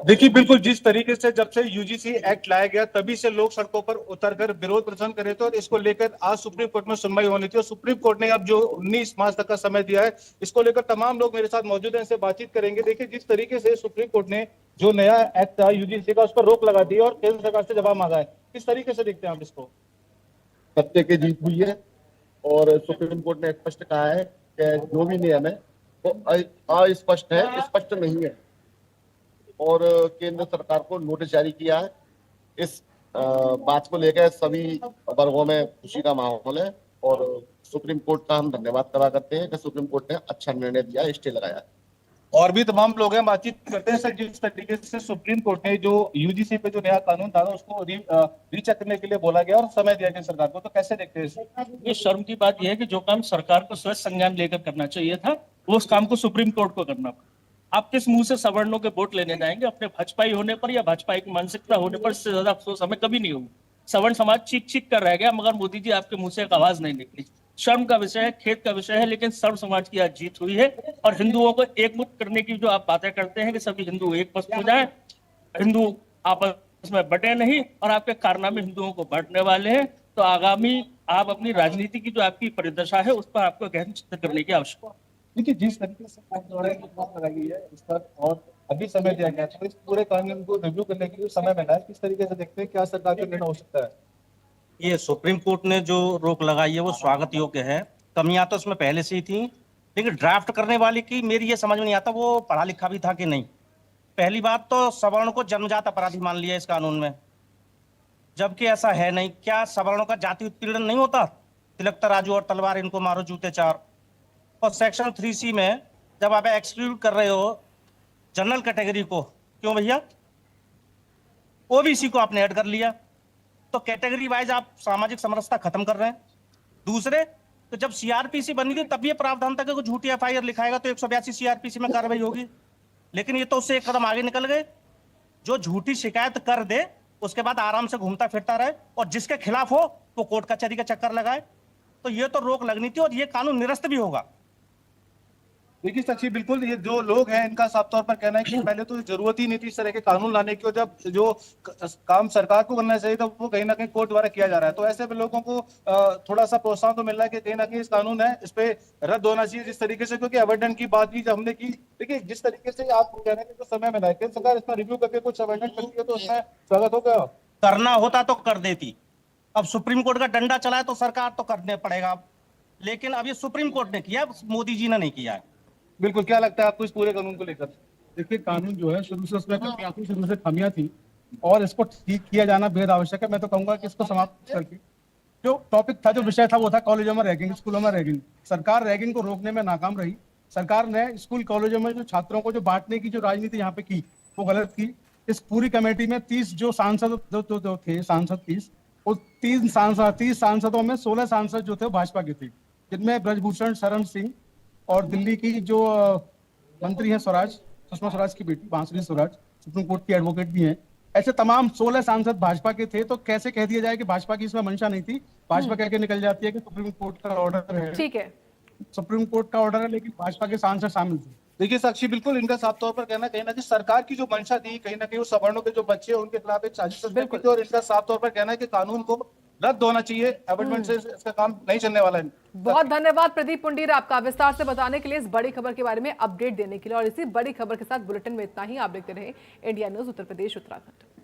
देखिए बिल्कुल, जिस तरीके से जब से यूजीसी एक्ट लाया गया तभी से लोग सड़कों पर उतरकर विरोध प्रदर्शन कर रहे थे और इसको लेकर आज सुप्रीम कोर्ट में सुनवाई होनी थी और सुप्रीम कोर्ट ने अब जो 19 मार्च तक का समय दिया है, इसको लेकर तमाम लोग मेरे साथ मौजूद हैं, इनसे बातचीत करेंगे। देखिए जिस तरीके से सुप्रीम कोर्ट ने जो नया एक्ट था यूजीसी का, उस पर रोक लगा दी और केंद्र सरकार से जवाब मांगा है, किस तरीके से देखते हैं आप इसको? सत्य की जीत हुई है और सुप्रीम कोर्ट ने स्पष्ट कहा है कि जो भी नियम है वो अस्पष्ट है, स्पष्ट नहीं है और केंद्र सरकार को नोटिस जारी किया है। इस बात को लेकर सभी वर्गों में खुशी का माहौल है और सुप्रीम कोर्ट का हम धन्यवाद करा करते हैं कि सुप्रीम कोर्ट ने अच्छा निर्णय दिया, स्टे लगाया। और भी तमाम लोग हैं, बातचीत करते हैं। सर, जिस तरीके से सुप्रीम कोर्ट ने जो यूजीसी पे जो नया कानून था उसको रीचेक करने के लिए बोला गया और समय दिया गया सरकार को, तो कैसे देखते हैं इसे? ये शर्म की बात यह है कि जो काम सरकार को स्वयं संज्ञान लेकर करना चाहिए था, वो उस काम को सुप्रीम कोर्ट को करना पड़ा। आप किस मुंह से सवर्णों के वोट लेने जाएंगे? अपने भाजपाई होने पर या भाजपा की मानसिकता होने पर इससे ज्यादा अफसोस हमें कभी नहीं होगा। सवर्ण समाज चीख चीख कर रह गया, मगर मोदी जी आपके मुंह से एक आवाज नहीं निकली। शर्म का विषय है, खेद का विषय है, लेकिन सर्व समाज की आज जीत हुई है और हिंदुओं को एकमुक्त करने की जो आप बातें करते हैं कि सभी हिंदू एक मस्त हो जाए, हिंदू आपस में बटे नहीं और आपके कारनामे हिंदुओं को बांटने वाले हैं, तो आगामी आप अपनी राजनीति की जो आपकी परिदशा है उस पर आपको गहन चिंतन करने की आवश्यकता है। देखिए जिस तरीके से कोर्ट द्वारा रोक लगाई गई है इस पर और अभी समय दिया गया, तो इस पूरे कानून को रिव्यू करने के लिए समय मिला है, किस तरीके से देखते हैं, क्या सरकार का निर्णय हो सकता है? ये सुप्रीम कोर्ट ने जो रोक लगाई है वो स्वागत योग्य है। कमियां तो उसमें पहले से ही थी, लेकिन ड्राफ्ट करने वाले की मेरी ये समझ में नहीं आता वो पढ़ा लिखा भी था कि नहीं। पहली बात तो सवर्ण को जन्मजात अपराधी मान लिया इस कानून में, जबकि ऐसा है नहीं। क्या सवर्णों का जाति उत्पीड़न नहीं होता? तिलक तराजू और तलवार इनको मारो जूते चार। और सेक्शन 3C में जब आप एक्सक्लूड कर रहे हो जनरल कैटेगरी को, क्यों भैया? ओबीसी को आपने ऐड कर लिया, तो कैटेगरी वाइज आप सामाजिक समरसता खत्म कर रहे हैं। दूसरे, तो जब सीआरपीसी बनी थी तब ये प्रावधान था कि कोई झूठी एफआईआर लिखाएगा तो 182 सीआरपीसी में कार्रवाई होगी, लेकिन ये तो उससे एक कदम आगे निकल गए। जो झूठी शिकायत कर दे उसके बाद आराम से घूमता फिरता रहे और जिसके खिलाफ हो वो कोर्ट कचहरी का चक्कर लगाए, तो ये तो रोक लगनी थी और ये कानून निरस्त भी होगा। देखिए सच्ची बिल्कुल, ये जो लोग हैं इनका साफ तौर पर कहना है कि पहले तो जरूरत ही नहीं थी इस तरह के कानून लाने की और जब जो काम सरकार को करना चाहिए था वो कहीं ना कहीं कोर्ट द्वारा किया जा रहा है, तो ऐसे में लोगों को थोड़ा सा प्रोत्साहन तो मिल रहा है कि कहीं ना कहीं इस कानून है इस पे रद्द होना चाहिए जिस तरीके से, क्योंकि अवेंडेंट की बात भी जब हमने की। देखिए जिस तरीके से आप कह रहे हैं कि समय मिला है, केंद्र सरकार इसमें रिव्यू करके कुछ अवेंडेंट करती है तो उसमें स्वागत हो गया। करना होता तो कर देती, अब सुप्रीम कोर्ट का डंडा चला है तो सरकार तो करने पड़ेगा, लेकिन अब ये सुप्रीम कोर्ट ने किया, मोदी जी ने नहीं किया है। बिल्कुल, क्या लगता है आपको इस पूरे कानून को लेकर? देखिए कानून जो है शुरू से उसमें काफी शुरू से खामियां थी और इसको ठीक किया जाना बेहद आवश्यक है। मैं तो कहूंगा कि इसको समाप्त करके जो टॉपिक था, जो विषय था वो था कॉलेजों में रैगिंग, स्कूलों में रैगिंग। सरकार रैगिंग को रोकने में नाकाम रही। सरकार ने स्कूल कॉलेजों में जो छात्रों को जो बांटने की जो राजनीति यहाँ पे की वो गलत की। इस पूरी कमेटी में 30 जो सांसद जो थे सांसद 30, उस 30 सांसदों में 16 सांसद जो थे भाजपा के थे, जिनमें ब्रजभूषण शरण सिंह और दिल्ली की जो मंत्री है स्वराज, सुषमा स्वराज की बेटी बांसुरी स्वराज, सुप्रीम कोर्ट की एडवोकेट भी हैं। ऐसे तमाम 16 सांसद भाजपा के थे, तो कैसे कह दिया जाए कि भाजपा की इसमें मंशा नहीं थी? भाजपा कह के निकल जाती है कि सुप्रीम कोर्ट का ऑर्डर है। ठीक है, सुप्रीम कोर्ट का ऑर्डर है, लेकिन भाजपा के सांसद शामिल थे। देखिए साक्षी, बिल्कुल इनका साफ तौर पर कहना कहीं ना कहीं सरकार की जो मंशा थी, कहीं ना कहीं वो सवर्णों के जो बच्चे हैं उनके खिलाफ एक साजिश थी और इनका साफ तौर पर कहना है कि कानून को रद्द होना चाहिए, अमेंडमेंट से इसका काम नहीं चलने वाला है। बहुत धन्यवाद प्रदीप पुंडीर आपका विस्तार से बताने के लिए, इस बड़ी खबर के बारे में अपडेट देने के लिए। और इसी बड़ी खबर के साथ बुलेटिन में इतना ही। आप देखते रहे इंडिया न्यूज उत्तर प्रदेश उत्तराखंड।